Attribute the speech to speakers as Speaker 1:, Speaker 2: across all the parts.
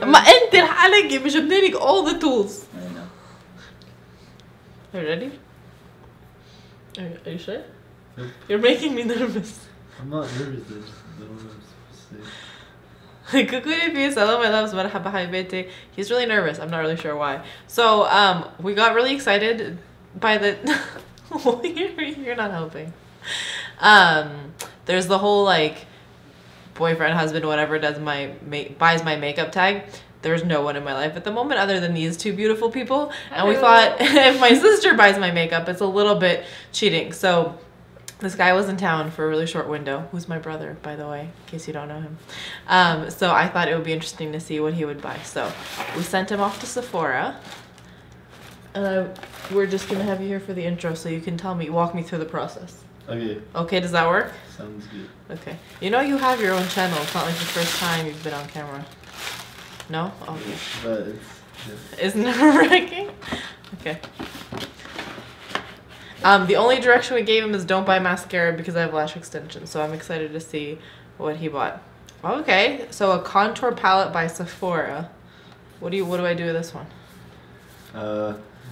Speaker 1: ما انت الحلقة مش جبنا all the tools.
Speaker 2: I know.
Speaker 1: Are you ready? Are you sure?
Speaker 3: Nope.
Speaker 1: You're making me nervous.
Speaker 3: I'm not nervous, I just don't know what I'm supposed to say.
Speaker 1: Coucou AB, hello my loves, Marhaba, habibetey. He's really nervous. I'm not really sure why. So we got really excited by the. You're not helping. There's the whole like boyfriend, husband, whatever does buys my makeup tag. There's no one in my life at the moment other than these two beautiful people, and we thought if my sister buys my makeup, it's a little bit cheating. So this guy was in town for a really short window, who's my brother, by the way, in case you don't know him. So I thought it would be interesting to see what he would buy. So we sent him off to Sephora. And we're just going to have you here for the intro so you can walk me through the process.
Speaker 3: Okay.
Speaker 1: Okay, does that work?
Speaker 3: Sounds good.
Speaker 1: Okay. You know you have your own channel. It's not like the first time you've been on camera. No? Okay.
Speaker 3: But it's... Yeah.
Speaker 1: Isn't it nerve-wracking? Okay. The only direction we gave him is don't buy mascara because I have lash extensions. So I'm excited to see what he bought. Okay, so a contour palette by Sephora. What do I do with this one?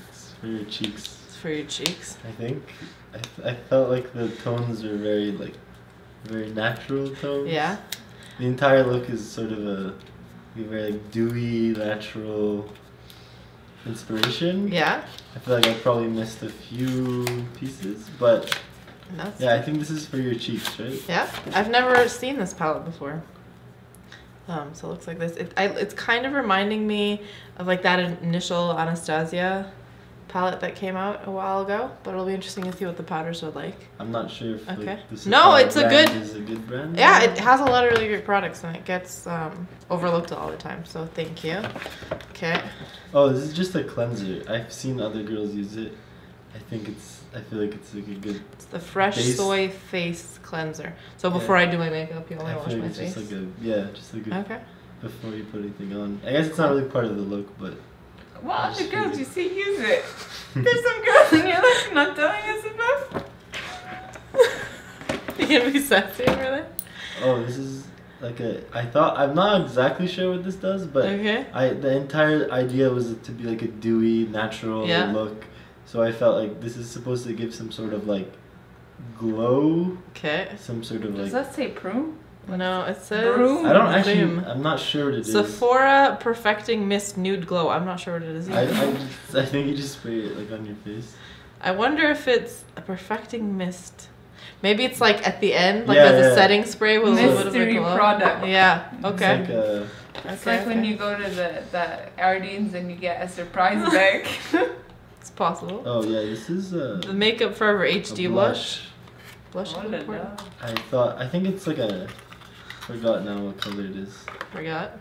Speaker 3: It's for your cheeks.
Speaker 1: It's for your cheeks.
Speaker 3: I think. I felt like the tones are very natural tones.
Speaker 1: Yeah.
Speaker 3: The entire look is sort of a very like dewy, natural inspiration.
Speaker 1: Yeah.
Speaker 3: I feel like I probably missed a few pieces, but yeah, I think this is for your cheeks, right?
Speaker 1: Yeah, I've never seen this palette before. So it looks like this. It's kind of reminding me of like that initial Anastasia palette that came out a while ago, but it'll be interesting to see what the powders are like.
Speaker 3: I'm not sure if
Speaker 1: okay.
Speaker 3: Like, this
Speaker 1: no, it's
Speaker 3: brand is a good brand.
Speaker 1: Yeah, it has a lot of really great products and it gets overlooked all the time. So thank you. Okay.
Speaker 3: Oh, this is just a cleanser. I've seen other girls use it. I feel like it's like a good.
Speaker 1: It's the Fresh
Speaker 3: base.
Speaker 1: Soy Face Cleanser. So before I do my makeup, you only wash my face.
Speaker 3: Just like just like
Speaker 1: okay.
Speaker 3: Before you put anything on. I guess it's not really part of the look, but.
Speaker 2: What other girls you see use it? There's some girls in your life not telling us about.
Speaker 1: You gonna be sassy, really?
Speaker 3: Oh, this is like I'm not exactly sure what this does, but
Speaker 1: okay.
Speaker 3: The entire idea was to be like a dewy, natural look. So I felt like this is supposed to give some sort of like glow. Okay. Some sort of like.
Speaker 2: Does that say prune?
Speaker 1: No, it says.
Speaker 2: Broom?
Speaker 3: I don't actually. I'm not sure what it is.
Speaker 1: Sephora Perfecting Mist Nude Glow. I'm not sure what it is either.
Speaker 3: I think you just spray it like on your face.
Speaker 1: I wonder if it's a perfecting mist. Maybe it's like at the end, like as a setting spray with a little bit of a glow.
Speaker 2: Product.
Speaker 1: Yeah. Okay.
Speaker 2: It's like when you go to the Ardeen's and you get a surprise bag.
Speaker 1: It's possible.
Speaker 3: Oh yeah, this is
Speaker 1: the Makeup Forever HD blush. Blush.
Speaker 3: I think it's like a. Forgot now what color it is.
Speaker 1: Forgot.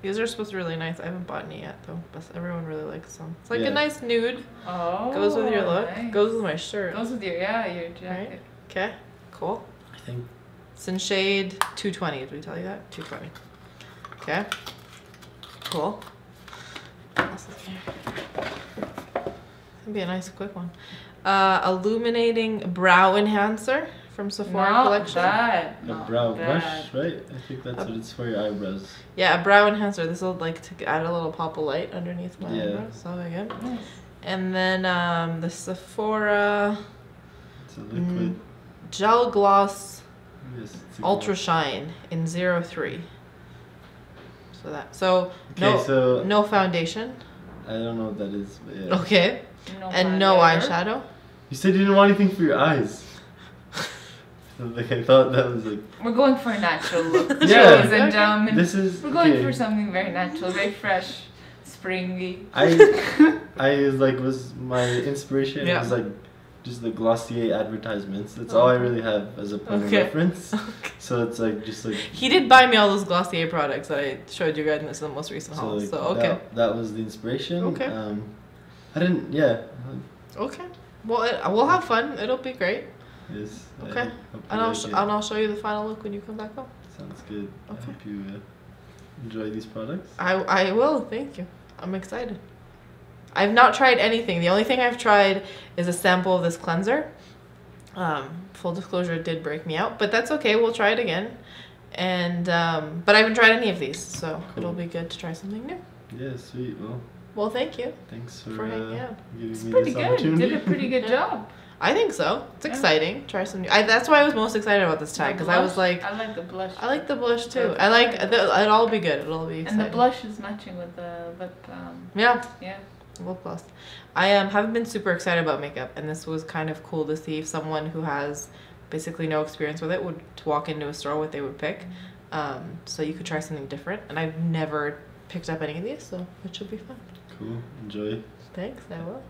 Speaker 1: These are supposed to be really nice. I haven't bought any yet though, but everyone really likes them. It's like a nice nude.
Speaker 2: Oh.
Speaker 1: Goes with your look.
Speaker 2: Nice.
Speaker 1: Goes with my shirt.
Speaker 2: Goes with your jacket. Right?
Speaker 1: Okay. Cool.
Speaker 3: I think.
Speaker 1: It's in shade 220. Did we tell you that? 220. Okay. Cool. What else is here? It'll be a nice quick one. Illuminating brow enhancer from Sephora collection.
Speaker 3: A brow brush, right? I think that's what it's for your eyebrows.
Speaker 1: Yeah, a brow enhancer. This will like to add a little pop of light underneath my eyebrows. So again. Nice. And then the Sephora.
Speaker 3: It's a liquid.
Speaker 1: Gel Gloss Ultra
Speaker 3: gloss.
Speaker 1: Shine in 03. So no foundation.
Speaker 3: I don't know what that is, but yeah.
Speaker 1: Okay. No eyeshadow.
Speaker 3: You said you didn't want anything for your eyes. Like I thought that was like.
Speaker 2: We're going for a natural look, ladies and gentlemen. We're going for something very natural, very fresh, springy.
Speaker 3: Was my inspiration was like just the Glossier advertisements. That's all I really have as a point of reference. So it's like just like.
Speaker 1: He did buy me all those Glossier products that I showed you guys in the most recent haul.
Speaker 3: Like,
Speaker 1: so okay.
Speaker 3: That was the inspiration.
Speaker 1: Okay.
Speaker 3: I didn't. Yeah.
Speaker 1: Okay. Well, we'll have fun. It'll be great.
Speaker 3: Yes.
Speaker 1: Okay. And I'll show you the final look when you come back home.
Speaker 3: Sounds good.
Speaker 1: Okay.
Speaker 3: I hope you enjoy these products.
Speaker 1: I will. Thank you. I'm excited. I've not tried anything. The only thing I've tried is a sample of this cleanser. Full disclosure, it did break me out, but that's okay. We'll try it again. And but I haven't tried any of these, so it'll be good to try something new.
Speaker 3: Yeah, sweet.
Speaker 1: Well, thank you.
Speaker 3: Thanks for hanging out.
Speaker 2: It's pretty good. You did a pretty good job.
Speaker 1: I think so. It's exciting. Try some new. That's why I was most excited about this tag, because I was like,
Speaker 2: I like the blush.
Speaker 1: I like the blush too. I like it'll all be good. It'll all be exciting.
Speaker 2: And the blush is matching with the lip.
Speaker 1: Yeah.
Speaker 2: Lip
Speaker 1: gloss. I haven't been super excited about makeup, and this was kind of cool to see if someone who has basically no experience with it would walk into a store, what they would pick. So you could try something different, and I've never picked up any of these, so it should be fun.
Speaker 3: Cool. Enjoy.
Speaker 1: Thanks. I will.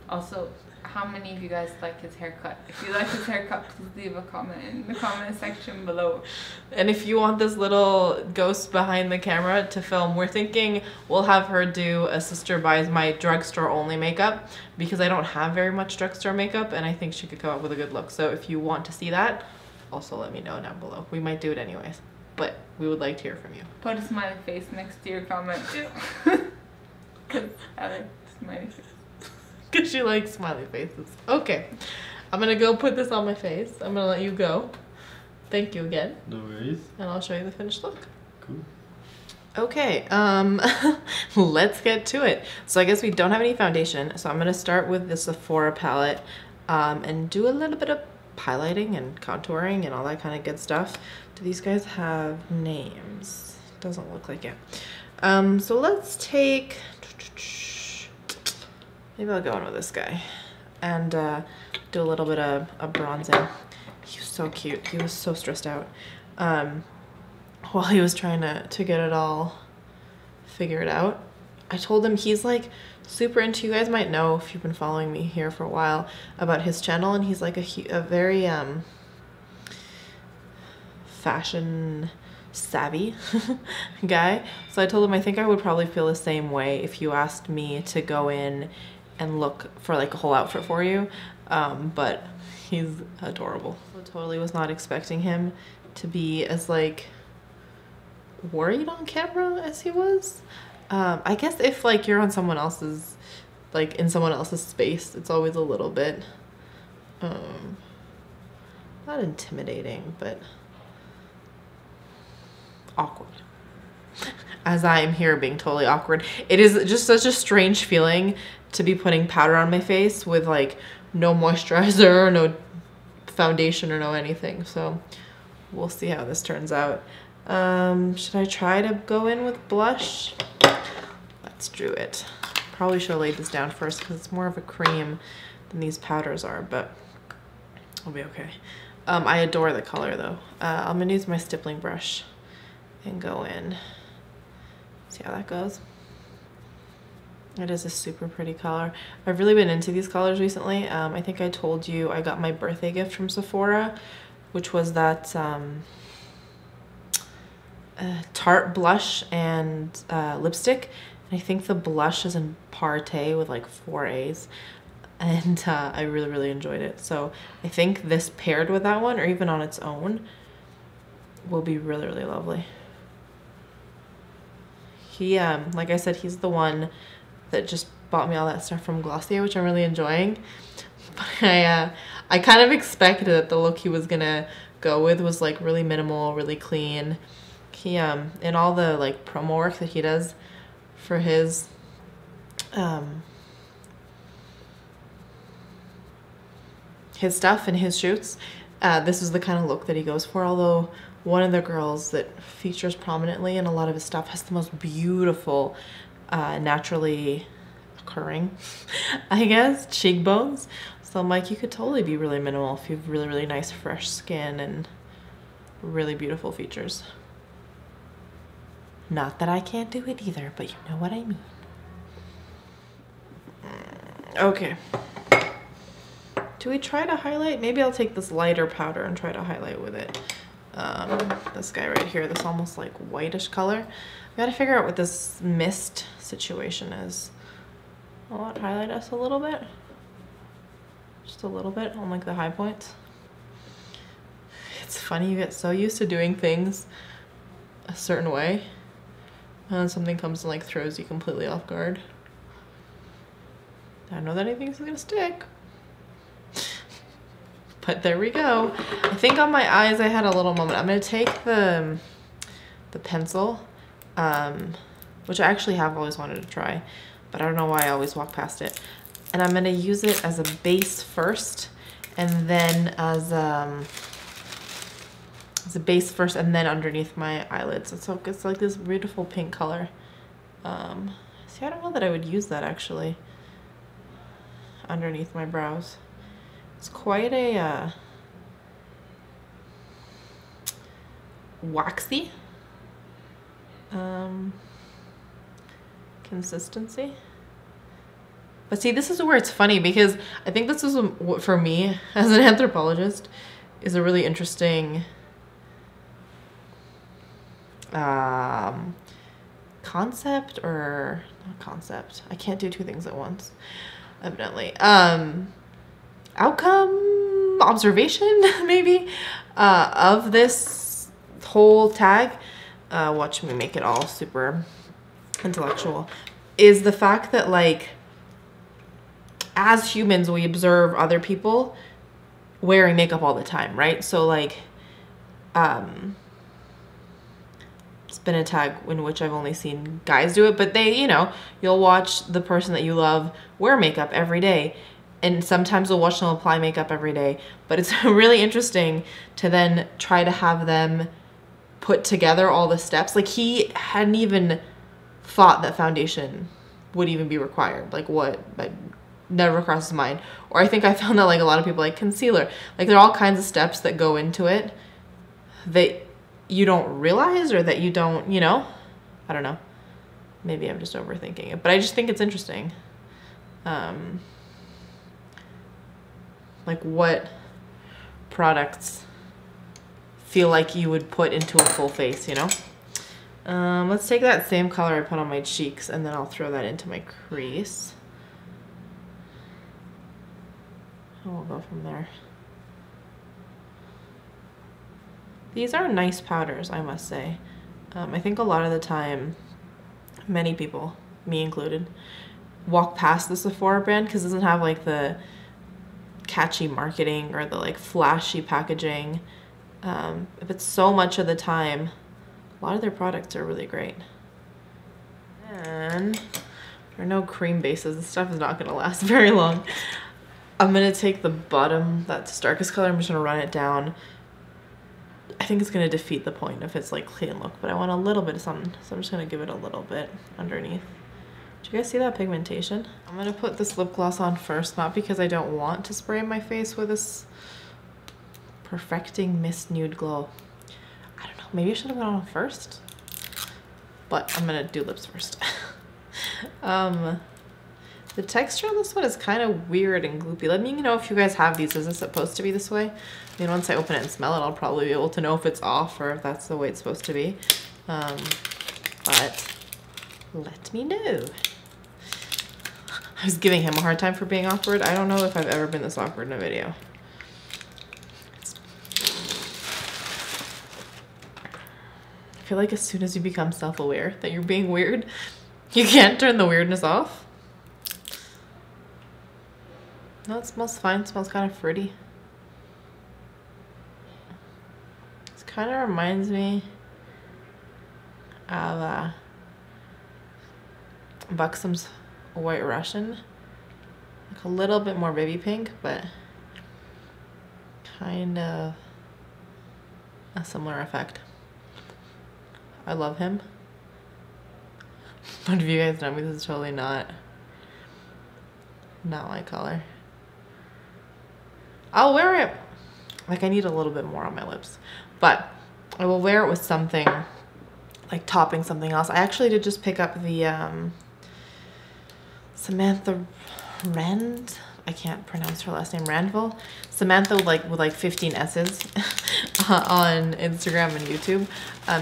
Speaker 2: Also, how many of you guys like his haircut? If you like his haircut, please leave a comment in the comment section below.
Speaker 1: And if you want this little ghost behind the camera to film, we're thinking we'll have her do a sister buys my drugstore only makeup, because I don't have very much drugstore makeup, and I think she could come up with a good look. So if you want to see that, also let me know down below. We might do it anyways, but we would like to hear from you.
Speaker 2: Put a smiley face next to your comment too. Because I like smiley face.
Speaker 1: Because she likes smiley faces. Okay. I'm going to go put this on my face. I'm going to let you go. Thank you again.
Speaker 3: No worries.
Speaker 1: And I'll show you the finished look.
Speaker 3: Cool.
Speaker 1: Okay. Let's get to it. So I guess we don't have any foundation. So I'm going to start with the Sephora palette and do a little bit of highlighting and contouring and all that kind of good stuff. Do these guys have names? Doesn't look like it. So let's take... Maybe I'll go in with this guy and do a little bit of bronzing. He was so cute. He was so stressed out while he was trying to get it all figured out. I told him he's like super into, you guys might know if you've been following me here for a while, about his channel, and he's like a very fashion savvy guy. So I told him I think I would probably feel the same way if you asked me to go in and look for like a whole outfit for you, but he's adorable. So totally was not expecting him to be as like worried on camera as he was. I guess if like you're on someone else's, like in someone else's space, it's always a little bit not intimidating, but awkward. As I am here being totally awkward. It is just such a strange feeling to be putting powder on my face with like no moisturizer or no foundation or no anything. So we'll see how this turns out. Should I try to go in with blush? Let's do it. Probably should have laid this down first because it's more of a cream than these powders are, but I'll be okay. I adore the color though. I'm gonna use my stippling brush and go in. See how that goes. It is a super pretty color. I've really been into these colors recently. I think I told you I got my birthday gift from Sephora, which was that Tarte blush and lipstick. And I think the blush is in Partey with like 4 A's. And I really, really enjoyed it. So I think this paired with that one, or even on its own, will be really, really lovely. He, like I said, he's the one that just bought me all that stuff from Glossier, which I'm really enjoying. But I kind of expected that the look he was gonna go with was like really minimal, really clean. He, in all the like promo work that he does for his, his stuff and his shoots, this is the kind of look that he goes for. Although one of the girls that features prominently in a lot of his stuff has the most beautiful, naturally occurring, I guess, cheekbones. So I'm like, you could totally be really minimal if you have really, really nice fresh skin and really beautiful features. Not that I can't do it either, but you know what I mean. Okay. Do we try to highlight? Maybe I'll take this lighter powder and try to highlight with it. This guy right here, this almost like whitish color. I gotta figure out what this mist situation is. Will that highlight us a little bit? Just a little bit on like the high points. It's funny, you get so used to doing things a certain way, and then something comes and like throws you completely off guard. I don't know that anything's gonna stick. But there we go. I think on my eyes I had a little moment. I'm gonna take the pencil, which I actually have always wanted to try, but I don't know why I always walk past it. And I'm gonna use it as a base first, and then as a base first, and then underneath my eyelids. It's like this beautiful pink color. See, I don't know that I would use that actually underneath my brows. It's quite a waxy consistency. But see, this is where it's funny, because I think this is, for me as an anthropologist, is a really interesting concept, or not concept. I can't do two things at once, evidently. Outcome, observation, maybe, of this whole tag. Watch me make it all super intellectual. Is the fact that, like, as humans, we observe other people wearing makeup all the time, right? So, like, it's been a tag in which I've only seen guys do it, but they, you know, you'll watch the person that you love wear makeup every day, and sometimes you'll watch them apply makeup every day. But it's really interesting to then try to have them put together all the steps. Like, he hadn't even thought that foundation would even be required. Like, what? Like, never crossed his mind. Or I think I found that, like, a lot of people, like concealer, like, there are all kinds of steps that go into it that you don't realize, or that you don't, you know, I don't know. Maybe I'm just overthinking it, but I just think it's interesting. Like, what products feel like you would put into a full face, you know? Let's take that same color I put on my cheeks, and then I'll throw that into my crease. And we'll go from there. These are nice powders, I must say. I think a lot of the time, many people, me included, walk past the Sephora brand because it doesn't have, like, the catchy marketing or the, like, flashy packaging. But so much of the time, a lot of their products are really great. And there are no cream bases. This stuff is not going to last very long. I'm going to take the bottom, that's darkest color, I'm just going to run it down. I think it's going to defeat the point if it's, like, clean look, but I want a little bit of something, so I'm just going to give it a little bit underneath. Do you guys see that pigmentation? I'm going to put this lip gloss on first, not because I don't want to spray my face with this Perfecting Mist Nude Glow. I don't know, maybe I should have put it on first, but I'm going to do lips first. The texture on this one is kind of weird and gloopy. Let me know if you guys have these. Is it supposed to be this way? I mean, once I open it and smell it, I'll probably be able to know if it's off or if that's the way it's supposed to be. But let me know. I was giving him a hard time for being awkward. I don't know if I've ever been this awkward in a video. I feel like as soon as you become self-aware that you're being weird, you can't turn the weirdness off. No, it smells fine. It smells kind of fruity. This kind of reminds me of Buxom's White Russian. Like a little bit more baby pink, but kind of a similar effect. I love him. But if you guys know me, this is totally not my color. I'll wear it, like, I need a little bit more on my lips, but I will wear it with something, like topping something else. I actually did just pick up the Samantha Rand, I can't pronounce her last name, Randville. Samantha with like 15 S's on Instagram and YouTube.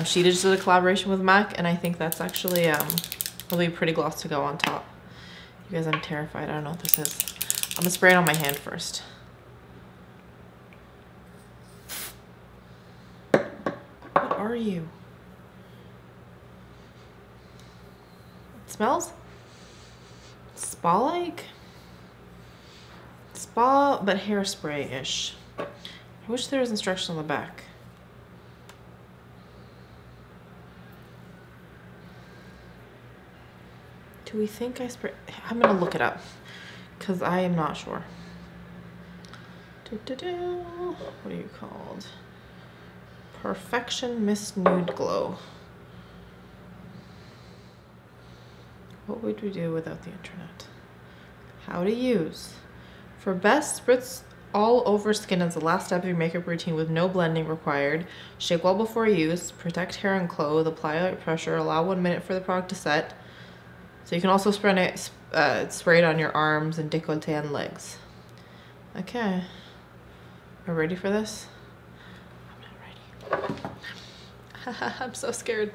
Speaker 1: She just did a collaboration with MAC, and I think that's actually really pretty gloss to go on top. You guys, I'm terrified. I don't know what this is. I'm gonna spray it on my hand first. What are you? It smells spa-like? Spa, but hairspray-ish. I wish there was instruction on the back. Do we think I spray? I'm gonna look it up because I am not sure. What are you called? Perfection Mist Nude Glow. What would we do without the internet? How to use. For best, spritz all over skin as the last step of your makeup routine with no blending required. Shake well before use. Protect hair and clothes. Apply light pressure. Allow 1 minute for the product to set. So you can also spray it on your arms and décolleté and legs. Okay. Are you ready for this? I'm not ready. I'm so scared.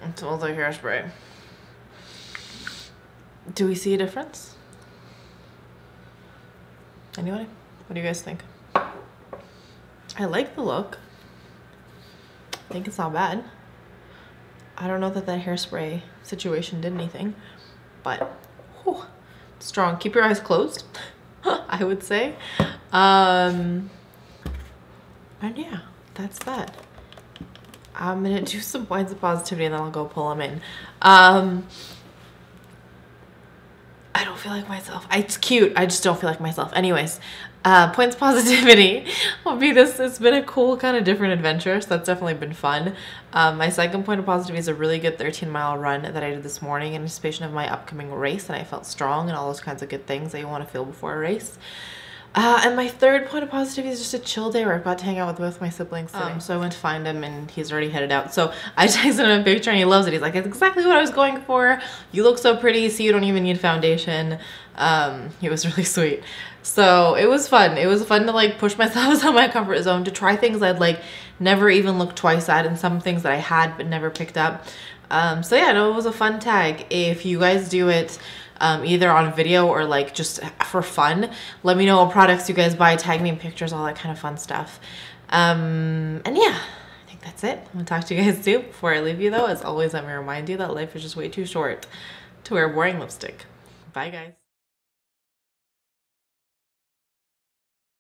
Speaker 1: It smells like hairspray. Do we see a difference? Anybody? What do you guys think? I like the look. I think it's not bad. I don't know that hairspray situation did anything, but whew, strong. Keep your eyes closed, I would say. And yeah, that's that. I'm gonna do some points of positivity and then I'll go pull them in. I don't feel like myself. It's cute. I just don't feel like myself. Anyways, points of positivity will be this. It's been a cool kind of different adventure. So that's definitely been fun. My second point of positivity is a really good 13-mile run that I did this morning in anticipation of my upcoming race. And I felt strong and all those kinds of good things that you want to feel before a race. And my third point of positivity is just a chill day where I've got to hang out with both my siblings today. So I went to find him and he's already headed out. So I texted him a picture and he loves it. He's like, it's exactly what I was going for. You look so pretty, so you don't even need foundation. He was really sweet. So it was fun. It was fun to like push myself out of my comfort zone, to try things I'd like never even looked twice at, and some things that I had but never picked up. So yeah, no, it was a fun tag. If you guys do it, either on video or like just for fun, let me know what products you guys buy, tag me in pictures, all that kind of fun stuff. And yeah, I think that's it. I'm gonna talk to you guys soon. Before I leave you though, as always, I'm gonna remind you that life is just way too short to wear boring lipstick. Bye guys.